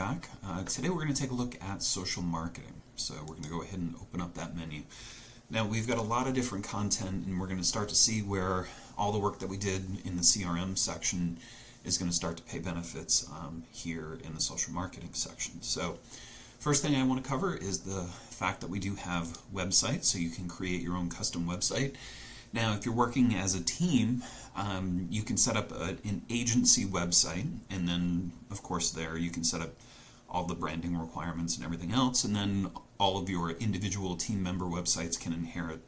back. Today we're going to take a look at social marketing. So we're going to go ahead and open up that menu. Now we've got a lot of different content, and we're going to start to see where all the work that we did in the CRM section is going to start to pay benefits here in the social marketing section. So first thing I want to cover is the fact that we do have websites, so you can create your own custom website. Now, if you're working as a team, you can set up an agency website, and then, of course, there you can set up all the branding requirements and everything else, and then all of your individual team member websites can inherit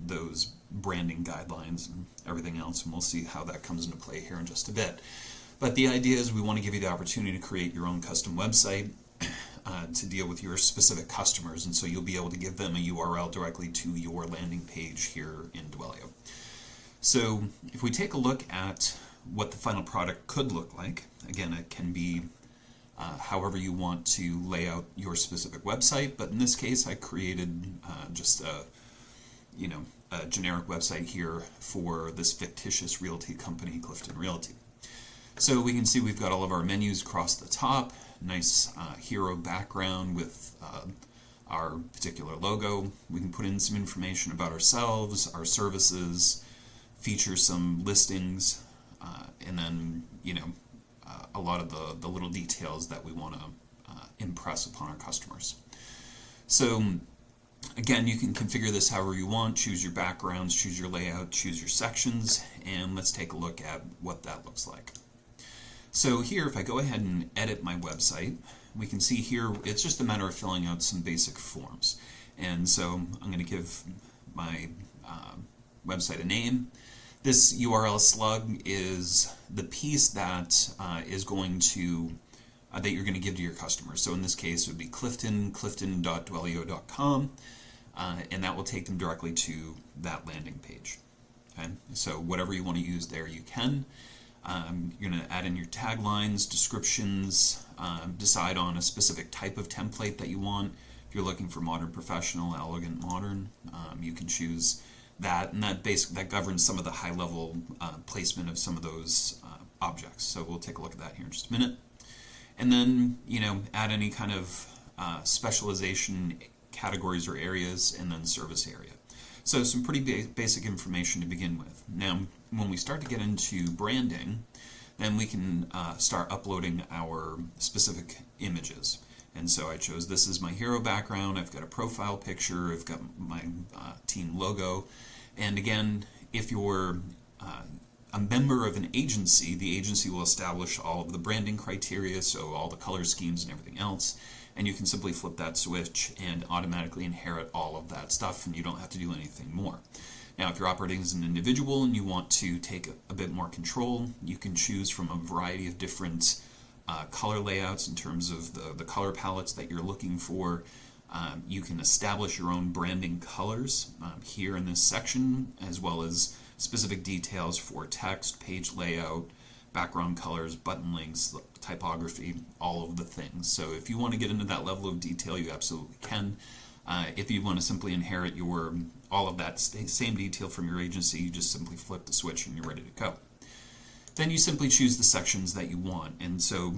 those branding guidelines and everything else, and we'll see how that comes into play here in just a bit. But the idea is we want to give you the opportunity to create your own custom website to deal with your specific customers, and so you'll be able to give them a URL directly to your landing page here in Dwellyo. So if we take a look at what the final product could look like, again, it can be however you want to lay out your specific website, but in this case I created just a generic website here for this fictitious realty company, Clifton Realty. So we can see we've got all of our menus across the top, nice hero background with our particular logo. We can put in some information about ourselves, our services, feature some listings, and then a lot of the little details that we want to impress upon our customers. So again, you can configure this however you want, choose your backgrounds, choose your layout, choose your sections, and let's take a look at what that looks like. So here, if I go ahead and edit my website, we can see here it's just a matter of filling out some basic forms. And so I'm going to give my website a name. This URL slug is the piece that is going to that you're going to give to your customers. So in this case, it would be clifton.dwellyo.com, and that will take them directly to that landing page. Okay, so whatever you want to use there, you can. You're going to add in your taglines, descriptions, decide on a specific type of template that you want. If you're looking for modern professional, elegant modern, you can choose that, and that governs some of the high-level placement of some of those objects. So we'll take a look at that here in just a minute. And then, add any kind of specialization categories or areas, and then service area. So some pretty basic information to begin with. Now, when we start to get into branding, then we can start uploading our specific images. And so I chose this as my hero background. I've got a profile picture. I've got my team logo. And again, if you're a member of an agency, the agency will establish all of the branding criteria, so all the color schemes and everything else. And you can simply flip that switch and automatically inherit all of that stuff, and you don't have to do anything more. Now, if you're operating as an individual and you want to take a bit more control, you can choose from a variety of different color layouts in terms of the color palettes that you're looking for. You can establish your own branding colors here in this section, as well as specific details for text, page layout, background colors, button links, typography, all of the things. So if you want to get into that level of detail, you absolutely can. If you want to simply inherit all of that same detail from your agency, you just simply flip the switch and you're ready to go. Then you simply choose the sections that you want. And so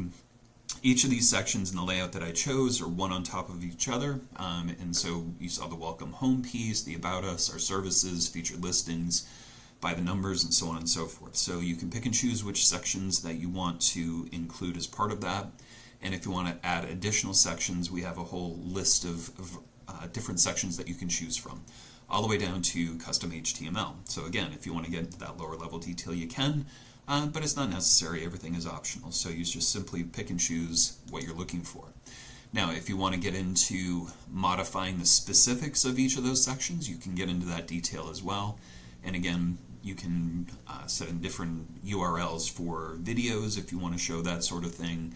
each of these sections in the layout that I chose are one on top of each other. And so you saw the welcome home piece, the about us, our services, featured listings, by the numbers, and so on and so forth. So you can pick and choose which sections that you want to include as part of that. And if you want to add additional sections, we have a whole list of different sections that you can choose from, all the way down to custom HTML. So again, if you want to get into that lower level detail, you can, but it's not necessary. Everything is optional. So you just simply pick and choose what you're looking for. Now, if you want to get into modifying the specifics of each of those sections, you can get into that detail as well. And again, you can set in different URLs for videos if you want to show that sort of thing.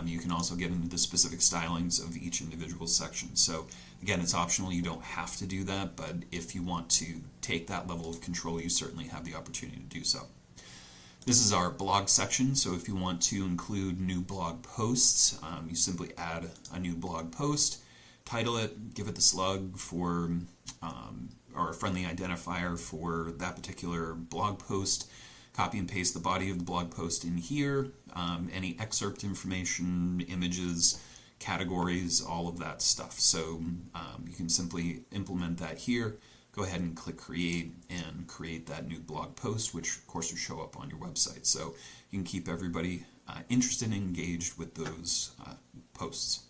You can also get into the specific stylings of each individual section. So again, it's optional. You don't have to do that, but if you want to take that level of control, you certainly have the opportunity to do so. This is our blog section, so if you want to include new blog posts, you simply add a new blog post, title it, give it the slug for or a friendly identifier for that particular blog post, copy and paste the body of the blog post in here, any excerpt information, images, categories, all of that stuff. So you can simply implement that here, go ahead and click create and create that new blog post, which of course will show up on your website. So you can keep everybody interested and engaged with those posts.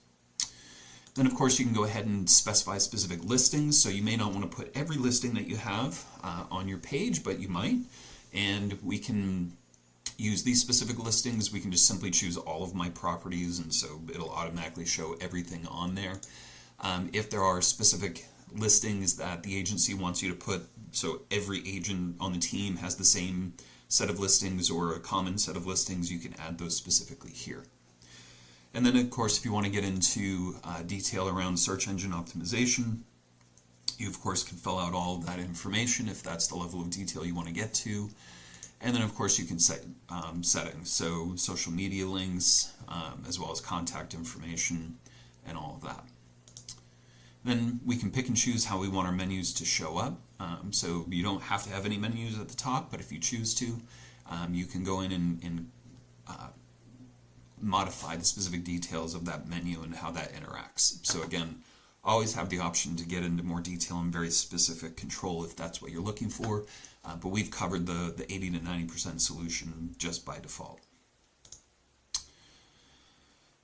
Then of course you can go ahead and specify specific listings. So you may not want to put every listing that you have on your page, but you might. And we can use these specific listings. We can just simply choose all of my properties, and so it'll automatically show everything on there. If there are specific listings that the agency wants you to put, so every agent on the team has the same set of listings or a common set of listings, you can add those specifically here. And then of course if you want to get into detail around search engine optimization, you of course can fill out all of that information if that's the level of detail you want to get to. And then of course you can set settings, so social media links, as well as contact information and all of that. Then we can pick and choose how we want our menus to show up. So you don't have to have any menus at the top, but if you choose to, you can go in and modify the specific details of that menu and how that interacts. So again, always have the option to get into more detail and very specific control if that's what you're looking for, but we've covered the 80 to 90% solution just by default.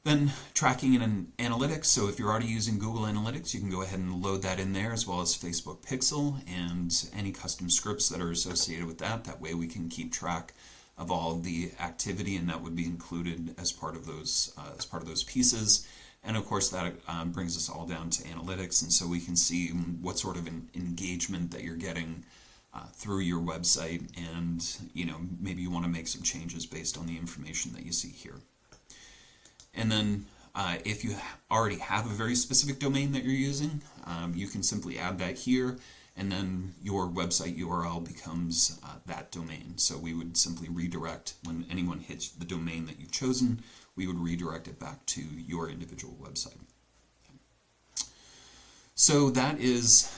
Then tracking and analytics. So if you're already using Google Analytics, you can go ahead and load that in there, as well as Facebook Pixel and any custom scripts that are associated with that. That way we can keep track of all the activity, and that would be included as part of those pieces. And of course that brings us all down to analytics, and so we can see what sort of engagement that you're getting through your website, and maybe you want to make some changes based on the information that you see here. And then if you already have a very specific domain that you're using, you can simply add that here, and then your website URL becomes that domain. So we would simply redirect, when anyone hits the domain that you've chosen, we would redirect it back to your individual website. So that is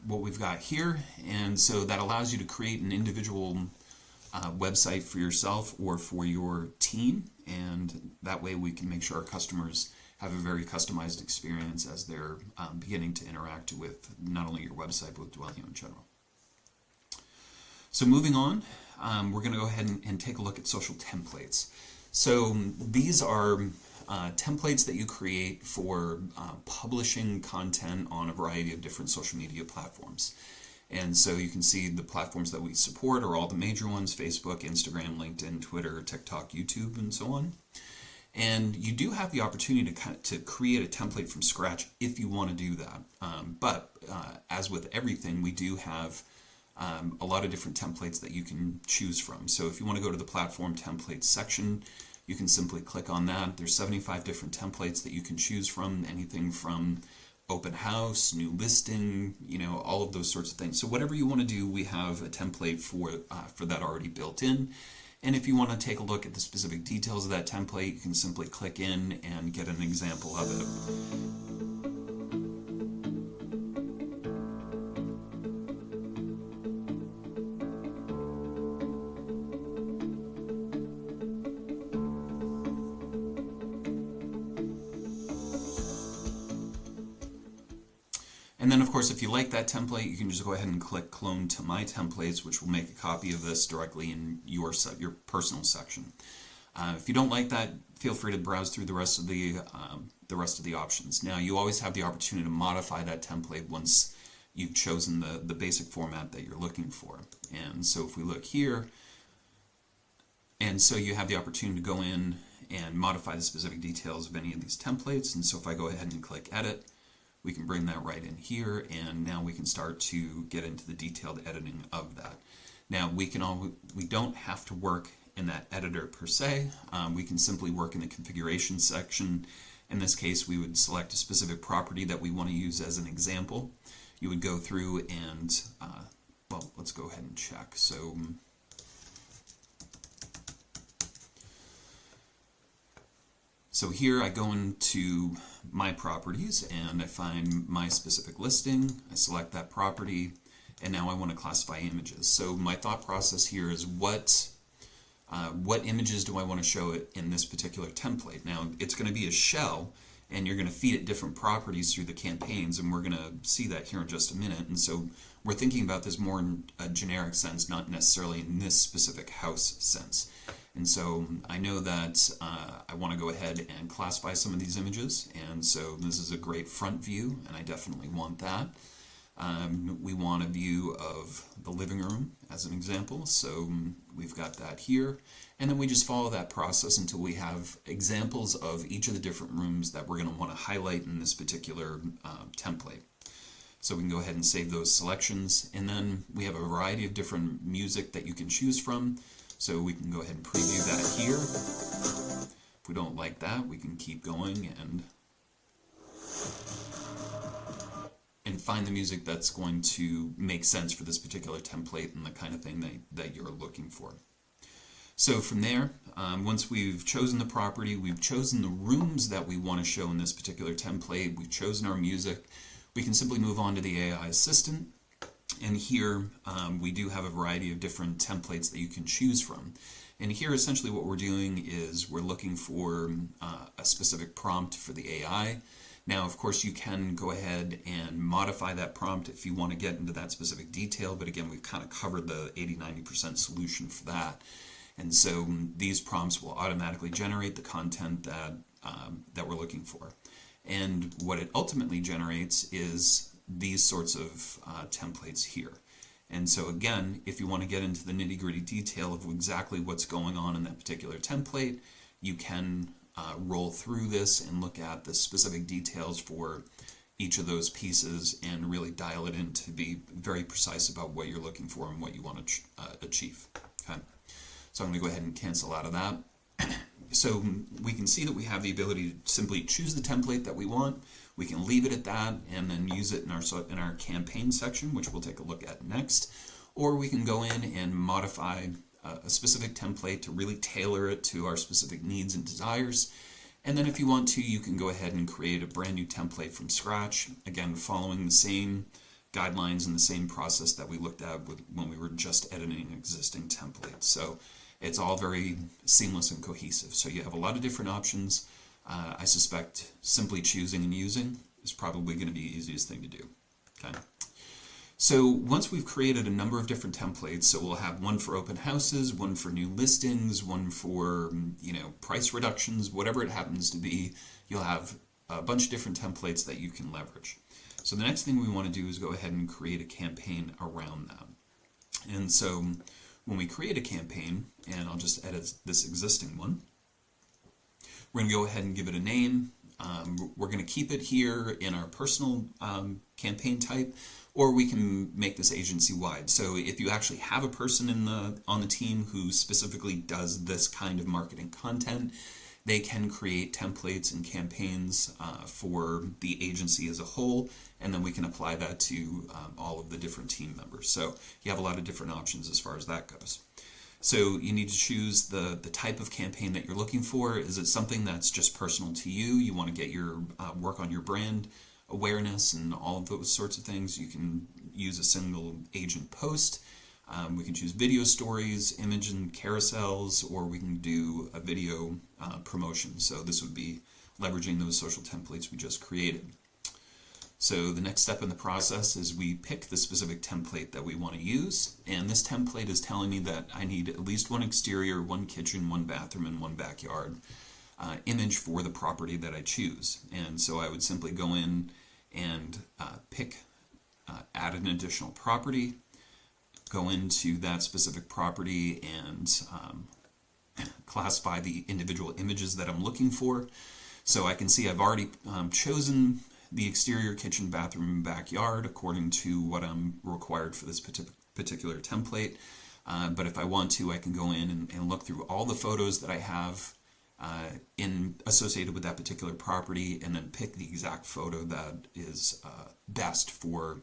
what we've got here, and so that allows you to create an individual website for yourself or for your team, and that way we can make sure our customers have a very customized experience as they're beginning to interact with not only your website but with Dwellyo in general. So moving on, we're going to go ahead and take a look at social templates. So these are templates that you create for publishing content on a variety of different social media platforms. And so you can see the platforms that we support are all the major ones: Facebook, Instagram, LinkedIn, Twitter, TikTok, YouTube, and so on. And you do have the opportunity to create a template from scratch if you want to do that. But as with everything, we do have a lot of different templates that you can choose from. So if you want to go to the platform templates section, you can simply click on that. There's 75 different templates that you can choose from, anything from open house, new listing, all of those sorts of things. So whatever you want to do, we have a template for that already built in. And if you want to take a look at the specific details of that template, you can simply click in and get an example of it. And then of course if you like that template, you can just go ahead and click clone to my templates, which will make a copy of this directly in your personal section. If you don't like that, feel free to browse through the rest of the options. Now you always have the opportunity to modify that template once you've chosen the basic format that you're looking for. And so if we look here, and so you have the opportunity to go in and modify the specific details of any of these templates. And so if I go ahead and click edit, we can bring that right in here, and now we can start to get into the detailed editing of that. Now we don't have to work in that editor per se. We can simply work in the configuration section. In this case, we would select a specific property that we want to use as an example. You would go through and, well, let's go ahead and check. So here I go into my properties and I find my specific listing. I select that property, and now I want to classify images. So my thought process here is what images do I want to show it in this particular template? Now, it's going to be a shell, and you're going to feed it different properties through the campaigns, and we're going to see that here in just a minute. And so we're thinking about this more in a generic sense, not necessarily in this specific house sense. And so I know that I want to go ahead and classify some of these images, and so this is a great front view, and I definitely want that. We want a view of the living room as an example, so we've got that here, and then we just follow that process until we have examples of each of the different rooms that we're going to want to highlight in this particular template. So we can go ahead and save those selections, and then we have a variety of different music that you can choose from, so we can go ahead and preview that here. If we don't like that, we can keep going and find the music that's going to make sense for this particular template and the kind of thing that you're looking for. So from there, once we've chosen the property, we've chosen the rooms that we want to show in this particular template, we've chosen our music, we can simply move on to the AI assistant. And here we do have a variety of different templates that you can choose from. And here essentially what we're doing is we're looking for a specific prompt for the AI. Now, of course, you can go ahead and modify that prompt if you want to get into that specific detail, but again, we've kind of covered the 80-90% solution for that. And so these prompts will automatically generate the content that we're looking for. And what it ultimately generates is these sorts of templates here. And so again, if you want to get into the nitty-gritty detail of exactly what's going on in that particular template, you can roll through this and look at the specific details for each of those pieces and really dial it in to be very precise about what you're looking for and what you want to achieve. Okay? So I'm going to go ahead and cancel out of that. So we can see that we have the ability to simply choose the template that we want. We can leave it at that and then use it in our campaign section, which we'll take a look at next. Or we can go in and modify a specific template to really tailor it to our specific needs and desires. And then if you want to, you can go ahead and create a brand new template from scratch, again following the same guidelines and the same process that we looked at when we were just editing existing templates. So it's all very seamless and cohesive. So you have a lot of different options. I suspect simply choosing and using is probably going to be the easiest thing to do. Okay. So once we've created a number of different templates, so we'll have one for open houses, one for new listings, one for price reductions, whatever it happens to be, you'll have a bunch of different templates that you can leverage. So the next thing we want to do is go ahead and create a campaign around that. And so when we create a campaign, and I'll just edit this existing one, we're going to go ahead and give it a name. We're going to keep it here in our personal campaign type, or we can make this agency-wide. So if you actually have a person on the team who specifically does this kind of marketing content, they can create templates and campaigns for the agency as a whole, and then we can apply that to all of the different team members. So you have a lot of different options as far as that goes. So you need to choose the type of campaign that you're looking for. Is it something that's just personal to you? You want to get your work on your brand awareness and all of those sorts of things. You can use a single agent post. We can choose video stories, image and carousels, or we can do a video promotion. So this would be leveraging those social templates we just created. So the next step in the process is we pick the specific template that we want to use, and this template is telling me that I need at least one exterior, one kitchen, one bathroom, and one backyard image for the property that I choose. And so I would simply go in and add an additional property, go into that specific property and classify the individual images that I'm looking for. So I can see I've already chosen the exterior, kitchen, bathroom, and backyard according to what I'm required for this particular template. But if I want to, I can go in and look through all the photos that I have associated with that particular property, and then pick the exact photo that is best for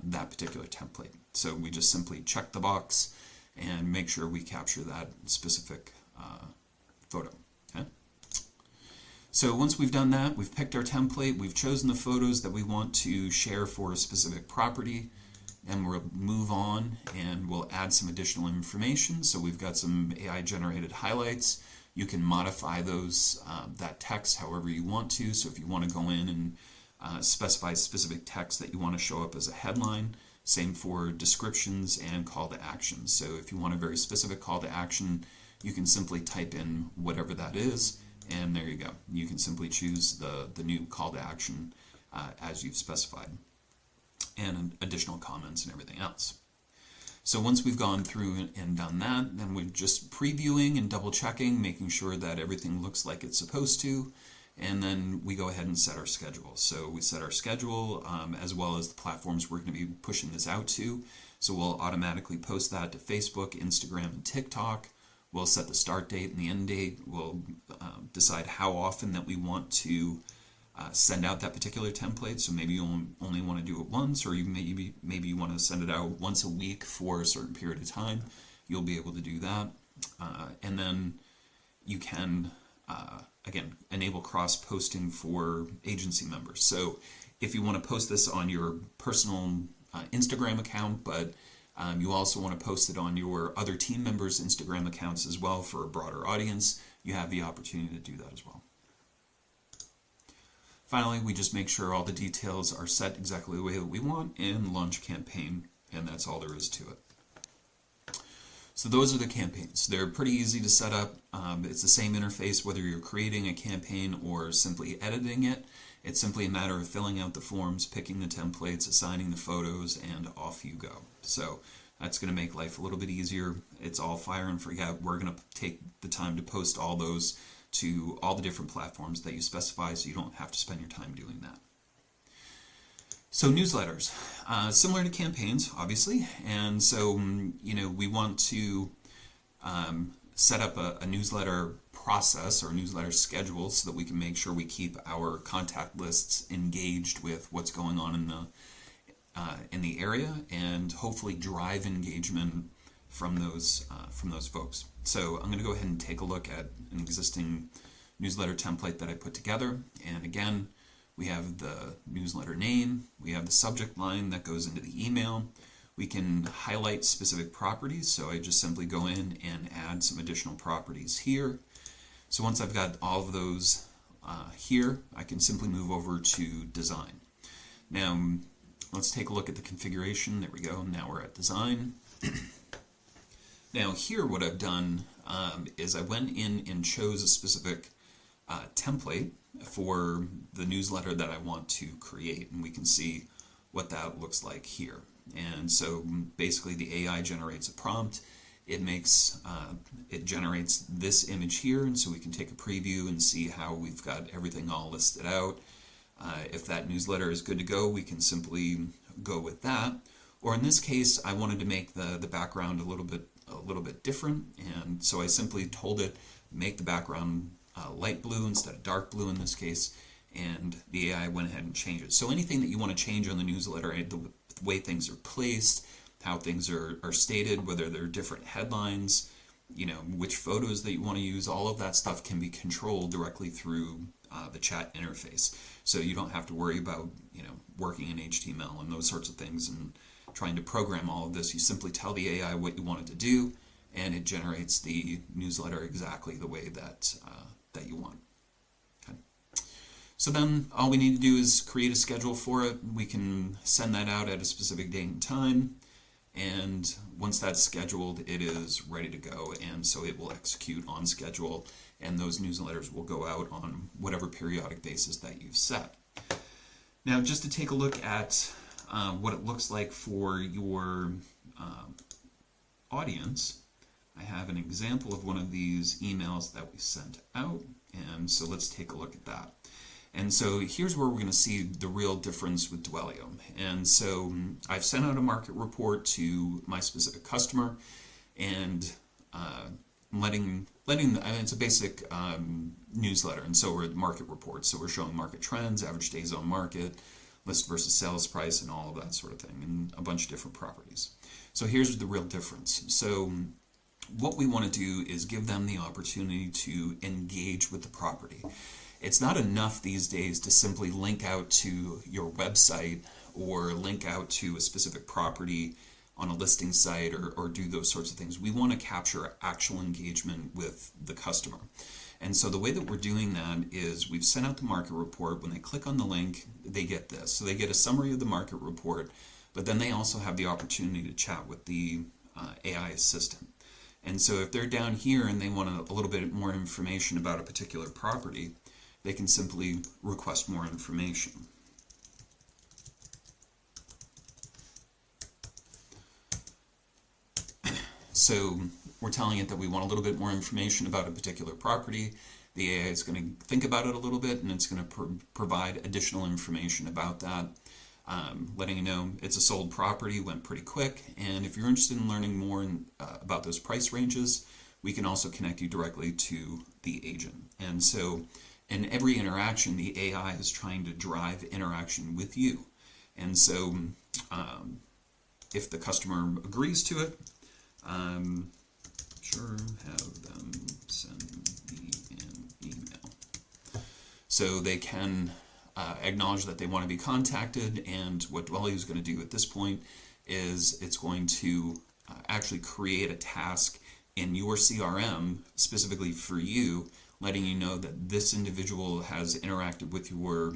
that particular template. So we just simply check the box and make sure we capture that specific photo. Okay? So once we've done that, we've picked our template, we've chosen the photos that we want to share for a specific property. and we'll move on and we'll add some additional information. So we've got some AI generated highlights. You can modify those that text however you want to. So if you want to go in and specify specific text that you want to show up as a headline, same for descriptions and call to action. So if you want a very specific call to action, you can simply type in whatever that is, and there you go. You can simply choose the new call to action as you've specified, and additional comments and everything else. So once we've gone through and done that, then we're just previewing and double checking, making sure that everything looks like it's supposed to, and then we go ahead and set our schedule. So we set our schedule as well as the platforms we're going to be pushing this out to. So we'll automatically post that to Facebook, Instagram, and TikTok. We'll set the start date and the end date. We'll decide how often that we want to send out that particular template. So maybe you only want to do it once, or maybe you want to send it out once a week for a certain period of time. You'll be able to do that. And then you can, again, enable cross-posting for agency members. So if you want to post this on your personal Instagram account, but you also want to post it on your other team members' Instagram accounts as well for a broader audience, you have the opportunity to do that as well. Finally, we just make sure all the details are set exactly the way that we want and launch a campaign, and that's all there is to it. So those are the campaigns. They're pretty easy to set up. It's the same interface whether you're creating a campaign or simply editing it. It's simply a matter of filling out the forms, picking the templates, assigning the photos, and off you go. So that's going to make life a little bit easier. It's all fire and forget. We're going to take the time to post all those to all the different platforms that you specify, so you don't have to spend your time doing that. So newsletters, similar to campaigns, obviously, and so we want to set up a newsletter process or newsletter schedule so that we can make sure we keep our contact lists engaged with what's going on in the area, and hopefully drive engagement from those folks. So I'm going to go ahead and take a look at an existing newsletter template that I put together, and again, we have the newsletter name, we have the subject line that goes into the email. We can highlight specific properties, so I just simply go in and add some additional properties here. So once I've got all of those here, I can simply move over to design. Now, let's take a look at the configuration. There we go. Now we're at design. Now here what I've done is I went in and chose a specific template for the newsletter that I want to create, and we can see what that looks like here. And so basically the AI generates a prompt. It generates this image here, and so we can take a preview and see how we've got everything all listed out. If that newsletter is good to go, we can simply go with that. Or in this case, I wanted to make the background a little bit different, and so I simply told it make the background light blue instead of dark blue in this case, and the AI went ahead and changed it. So anything that you want to change on the newsletter, the way things are placed, how things are stated, whether they're different headlines, which photos that you want to use, all of that stuff can be controlled directly through the chat interface. So you don't have to worry about working in HTML and those sorts of things and trying to program all of this. You simply tell the AI what you want it to do, and it generates the newsletter exactly the way that you want. Okay. So then all we need to do is create a schedule for it. We can send that out at a specific date and time, and once that's scheduled, it is ready to go, and so it will execute on schedule, and those newsletters will go out on whatever periodic basis that you've set. Now, just to take a look at what it looks like for your audience, I have an example of one of these emails that we sent out, and so let's take a look at that. And so here's where we're going to see the real difference with Dwellyo. And so I've sent out a market report to my specific customer, and it's a basic newsletter, and so we're market reports. So we're showing market trends, average days on market, list versus sales price, and all of that sort of thing, and a bunch of different properties. So here's the real difference. So what we want to do is give them the opportunity to engage with the property. It's not enough these days to simply link out to your website or link out to a specific property on a listing site, or do those sorts of things. We want to capture actual engagement with the customer. And so the way that we're doing that is we've sent out the market report. When they click on the link, they get this. So they get a summary of the market report, but then they also have the opportunity to chat with the AI assistant. And so if they're down here and they want a little bit more information about a particular property, they can simply request more information. So we're telling it that we want a little bit more information about a particular property. The AI is going to think about it a little bit, and it's going to provide additional information about that, letting you know it's a sold property, went pretty quick, and if you're interested in learning more about those price ranges, we can also connect you directly to the agent. And so in every interaction, the AI is trying to drive interaction with you. And so if the customer agrees to it, sure, have them send me an email. So they can acknowledge that they want to be contacted, and what Dwellyo is going to do at this point is it's going to actually create a task in your CRM specifically for you, letting you know that this individual has interacted with your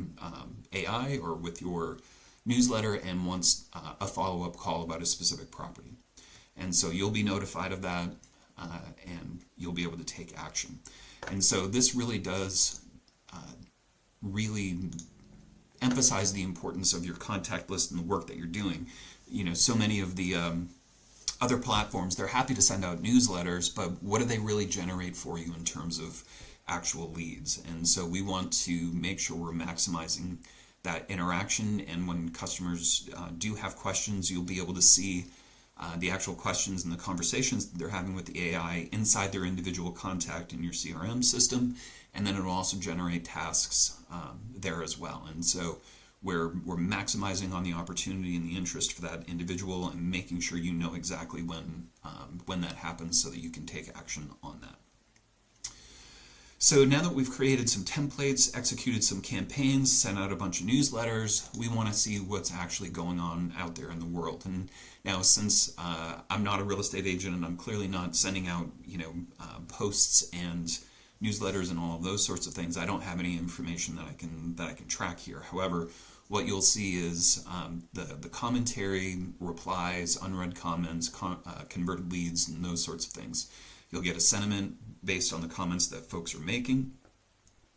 AI or with your newsletter and wants a follow-up call about a specific property. And so you'll be notified of that, and you'll be able to take action. And so this really does really emphasize the importance of your contact list and the work that you're doing. You know, so many of the other platforms, they're happy to send out newsletters, but what do they really generate for you in terms of actual leads? And so we want to make sure we're maximizing that interaction, and when customers do have questions, you'll be able to see the actual questions and the conversations that they're having with the AI inside their individual contact in your CRM system, and then it will also generate tasks there as well. And so we're maximizing on the opportunity and the interest for that individual, and making sure you know exactly when that happens so that you can take action on that. So now that we've created some templates, executed some campaigns, sent out a bunch of newsletters, we want to see what's actually going on out there in the world. And now, since I'm not a real estate agent and I'm clearly not sending out, posts and newsletters and all of those sorts of things, I don't have any information that I can track here. However, what you'll see is the commentary, replies, unread comments, converted leads, and those sorts of things. You'll get a sentiment based on the comments that folks are making,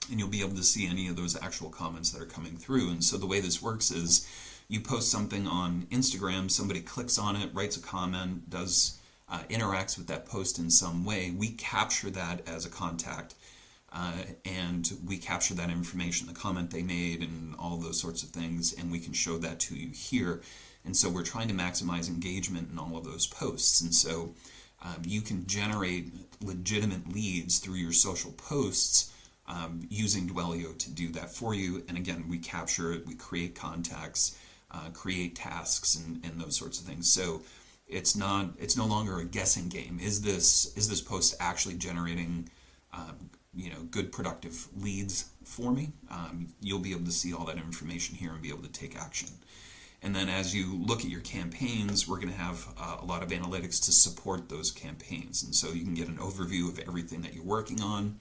and you'll be able to see any of those actual comments that are coming through. And so the way this works is you post something on Instagram, somebody clicks on it, writes a comment, interacts with that post in some way. We capture that as a contact, and we capture that information, the comment they made and all those sorts of things, and we can show that to you here. And so we're trying to maximize engagement in all of those posts. And so you can generate legitimate leads through your social posts using Dwellyo to do that for you. And again, we capture it, we create contacts, create tasks, and those sorts of things. So it's no longer a guessing game. Is this post actually generating good productive leads for me? You'll be able to see all that information here and be able to take action. And then as you look at your campaigns, we're going to have a lot of analytics to support those campaigns. And so you can get an overview of everything that you're working on.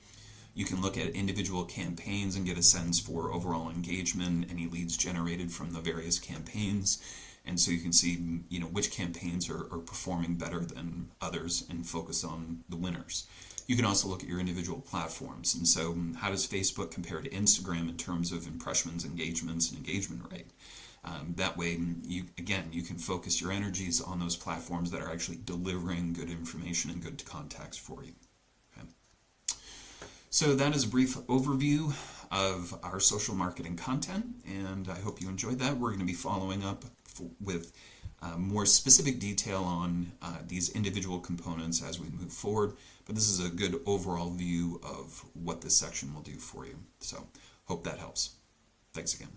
You can look at individual campaigns and get a sense for overall engagement, any leads generated from the various campaigns. And so you can see, which campaigns are performing better than others and focus on the winners. You can also look at your individual platforms. And so how does Facebook compare to Instagram in terms of impressions, engagements, and engagement rate? That way, you can focus your energies on those platforms that are actually delivering good information and good contacts for you. Okay. So that is a brief overview of our social marketing content, and I hope you enjoyed that. We're going to be following up with more specific detail on these individual components as we move forward, but this is a good overall view of what this section will do for you. So hope that helps. Thanks again.